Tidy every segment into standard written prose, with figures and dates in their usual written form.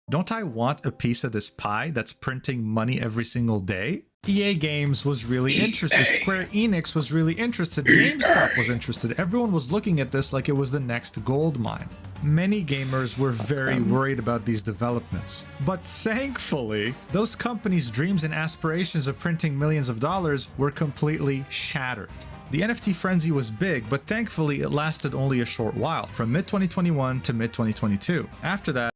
Don't I want a piece of this pie that's printing money every single day? EA Games was really interested. Square Enix was really interested. GameStop was interested. Everyone was looking at this like it was the next gold mine. Many gamers were very worried about these developments. But thankfully, those companies' dreams and aspirations of printing millions of dollars were completely shattered. The NFT frenzy was big, but thankfully it lasted only a short while, from mid-2021 to mid-2022. After that,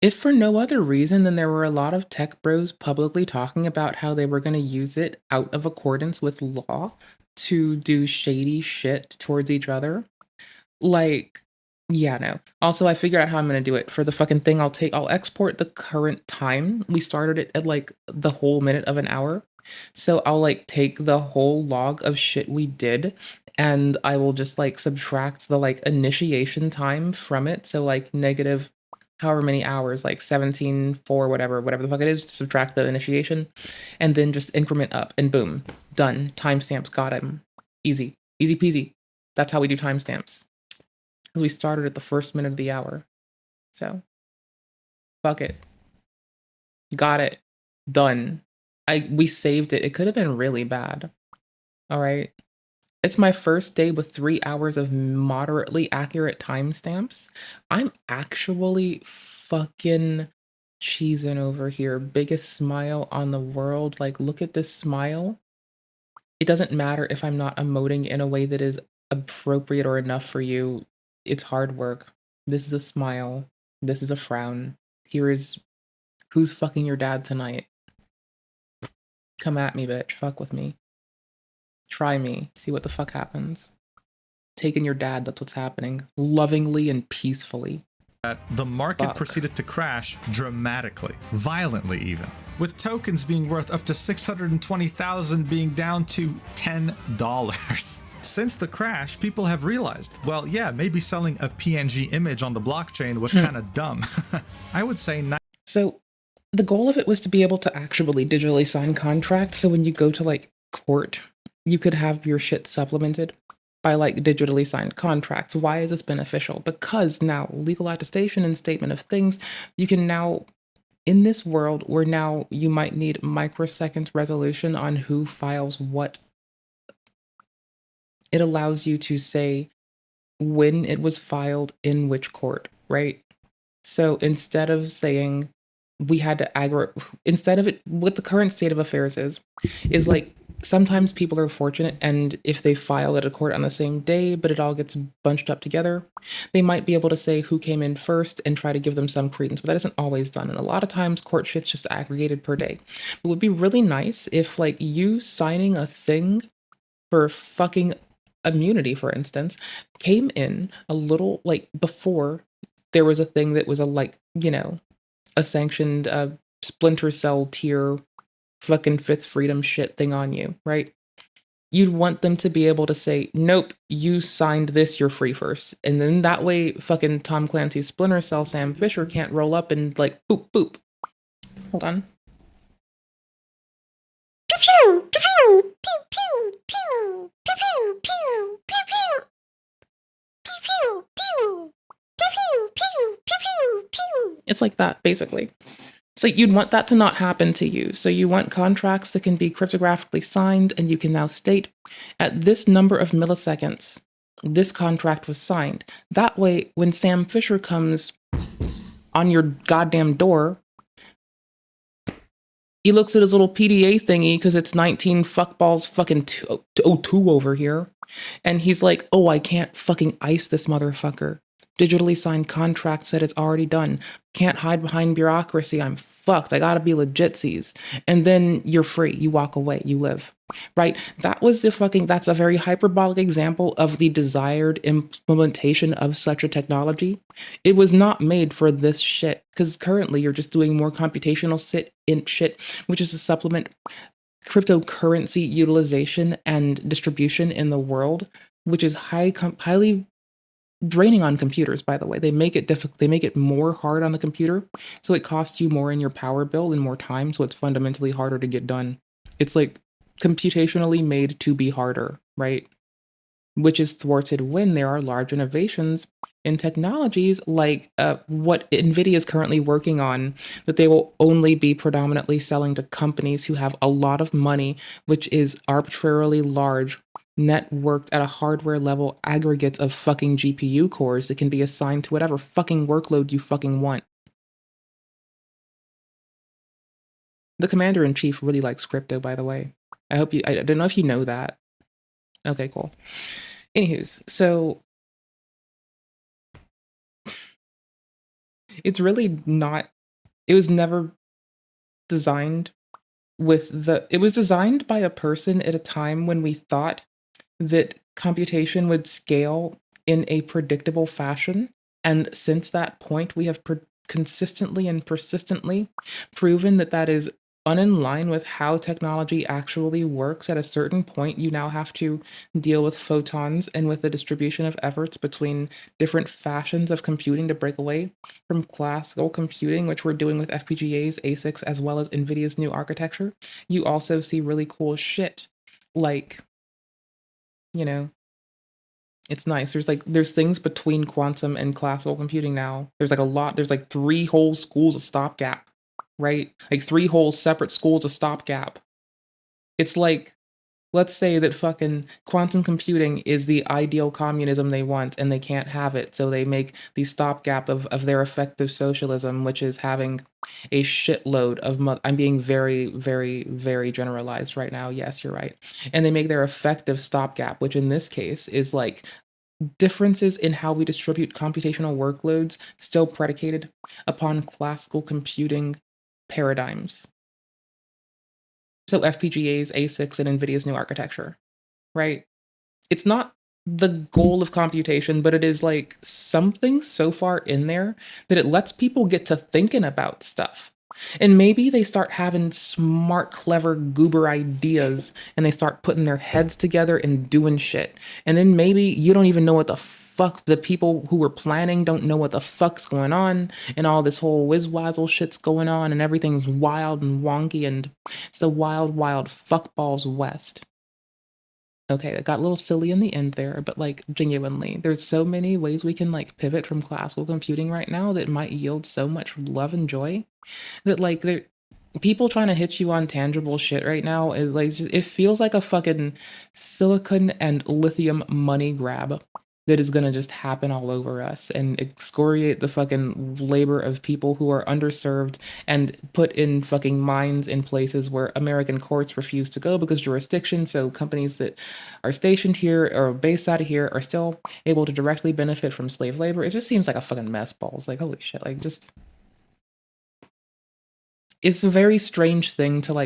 If for no other reason than there were a lot of tech bros publicly talking about how they were going to use it out of accordance with law to do shady shit towards each other. Like, yeah, no. Also, I figured out how I'm going to do it. For the fucking thing, I'll export the current time. We started it at like the whole minute of an hour. So I'll like take the whole log of shit we did and I will just like subtract the like initiation time from it. So like negative however many hours, like 17, 4, whatever the fuck it is, subtract the initiation, and then just increment up, and boom, done. Timestamps, got him. Easy. Easy peasy. That's how we do timestamps. Because we started at the first minute of the hour. So, fuck it. Got it. Done. We saved it. It could have been really bad. Alright? It's my first day with 3 hours of moderately accurate timestamps. I'm actually fucking cheesing over here. Biggest smile on the world. Like, look at this smile. It doesn't matter if I'm not emoting in a way that is appropriate or enough for you. It's hard work. This is a smile. This is a frown. Here is who's fucking your dad tonight. Come at me, bitch. Fuck with me. Try me. See what the fuck happens. Taking your dad, that's what's happening. Lovingly and peacefully. The market proceeded to crash dramatically, violently even, with tokens being worth up to 620,000 being down to $10. Since the crash, people have realized, well, yeah, maybe selling a PNG image on the blockchain was kind of dumb. I would say So the goal of it was to be able to actually digitally sign contracts, so when you go to like court, you could have your shit supplemented by like digitally signed contracts. Why is this beneficial? Because now legal attestation and statement of things, you can now, in this world where now you might need microsecond resolution on who files what, it allows you to say when it was filed in which court, right? So instead of saying we had to instead of it, what the current state of affairs is like sometimes people are fortunate and if they file at a court on the same day, but it all gets bunched up together, they might be able to say who came in first and try to give them some credence, but that isn't always done. And a lot of times court shit's just aggregated per day. It would be really nice if like you signing a thing for fucking immunity, for instance, came in a little like before there was a thing that was a like, you know, a sanctioned Splinter Cell tier fucking Fifth Freedom shit thing on you, right? You'd want them to be able to say, nope, you signed this, you're free first. And then that way fucking Tom Clancy's Splinter Cell Sam Fisher can't roll up and like boop boop. Hold on. Pew pew pew pew pew pew pew pew pew pew pew pew pew. It's like that, basically. So you'd want that to not happen to you. So you want contracts that can be cryptographically signed, and you can now state, at this number of milliseconds, this contract was signed. That way, when Sam Fisher comes on your goddamn door, he looks at his little PDA thingy, because it's 19 fuckballs fucking 02 over here, and he's like, oh, I can't fucking ice this motherfucker. Digitally signed contract said it's already done. Can't hide behind bureaucracy. I'm fucked. I gotta be legitsies. And then you're free. You walk away. You live. Right? That's a very hyperbolic example of the desired implementation of such a technology. It was not made for this shit. Because currently you're just doing more computational shit, which is to supplement cryptocurrency utilization and distribution in the world, which is highly draining on computers, by the way. They make it difficult. They make it more hard on the computer, so it costs you more in your power bill and more time, so it's fundamentally harder to get done. It's like computationally made to be harder, right? which is thwarted when there are large innovations in technologies like what NVIDIA is currently working on, that they will only be predominantly selling to companies who have a lot of money, which is arbitrarily large, networked at a hardware level aggregates of fucking GPU cores that can be assigned to whatever fucking workload you fucking want. The commander-in-chief really likes crypto, by the way. I don't know if you know that. Okay, cool. Anywho's, so it's really not, it was never designed it was designed by a person at a time when we thought that computation would scale in a predictable fashion. And since that point, we have consistently and persistently proven that that is in line with how technology actually works. At a certain point, you now have to deal with photons and with the distribution of efforts between different fashions of computing to break away from classical computing, which we're doing with FPGAs, ASICs, as well as NVIDIA's new architecture. You also see really cool shit like, you know, it's nice. There's things between quantum and classical computing now. There's like 3 whole schools of stopgap, right? Like 3 whole separate schools of stopgap. It's like, let's say that fucking quantum computing is the ideal communism they want and they can't have it, so they make the stopgap of their effective socialism, which is having a shitload of I'm being very, very, very generalized right now. Yes, you're right. And they make their effective stopgap, which in this case is like differences in how we distribute computational workloads still predicated upon classical computing paradigms. So FPGAs, ASICs, and NVIDIA's new architecture, right? It's not the goal of computation, but it is like something so far in there that it lets people get to thinking about stuff. And maybe they start having smart, clever, goober ideas and they start putting their heads together and doing shit. And then maybe you don't even know what the fuck, the people who were planning don't know what the fuck's going on, and all this whole whiz-wazzle shit's going on, and everything's wild and wonky, and it's the wild, wild fuckballs west. Okay, it got a little silly in the end there, but like genuinely, there's so many ways we can like pivot from classical computing right now that might yield so much love and joy that like people trying to hit you on tangible shit right now is like it feels like a fucking silicon and lithium money grab that is gonna just happen all over us and excoriate the fucking labor of people who are underserved and put in fucking mines in places where American courts refuse to go because jurisdiction. So companies that are stationed here or based out of here are still able to directly benefit from slave labor. It just seems like a fucking mess balls. Like, holy shit, like just it's a very strange thing to like